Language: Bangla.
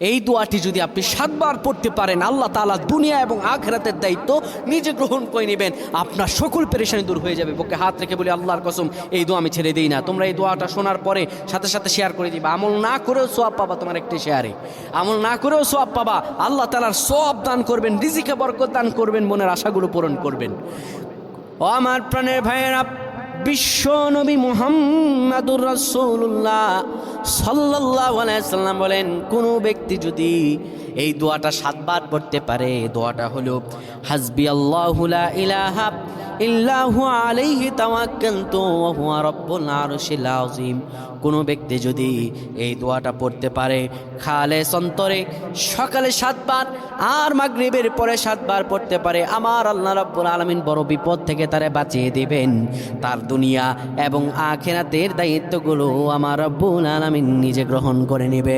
এই দোয়াটি যদি আপনি 7 বার পড়তে পারেন, আল্লাহ তাআলা দুনিয়া এবং আখিরাতের দায়িত্ব নিজে গ্রহণ করে নেবেন, আপনার সকল পেরেশানি দূর হয়ে যাবে। বুকে হাত রেখে বলি, আল্লাহর কসম এই দোয়া আমি ছেড়ে দিই না। তোমরা এই দোয়াটা শোনার পরে সাথে সাথে শেয়ার করে দিবা। আমল না করেও সওয়াব পাবা, তোমার একটি শেয়ারে আমল না করেও সওয়াব পাবা। আল্লাহ তাআলার সওয়াব দান করবেন, রিজিকে বরকত দান করবেন, মনের আশাগুলো পূরণ করবেন। ও আমার প্রাণের ভাইয়েরা, বিশ্ব নবী মুহাম্মাদুর রাসূলুল্লাহ সাল্লাল্লাহু আলাইহি সাল্লাম বলেন, কোন ব্যক্তি যদি এই দোয়াটা 7 বার পড়তে পারে, দোয়াটা হলো হাসবি আল্লাহু লা ইলাহা ইল্লাহু আলাইহি তাওয়াক্কালতু ওয়া হুয়া রাব্বুল আরশিল আযীম। কোন ব্যক্তি যদি এই দোয়াটা পড়তে পারে খালেস অন্তরে সকালে 7 বার আর মাগরিবের পরে 7 বার পড়তে পারে, আমার আল্লাহ রাব্বুল আলামিন বড় বিপদ থেকে তারে বাঁচিয়ে দিবেন। তার দুনিয়া এবং আখিরাতের দায়িত্বগুলো আমার রাব্বুল আলামিন নিজে গ্রহণ করে নেবে।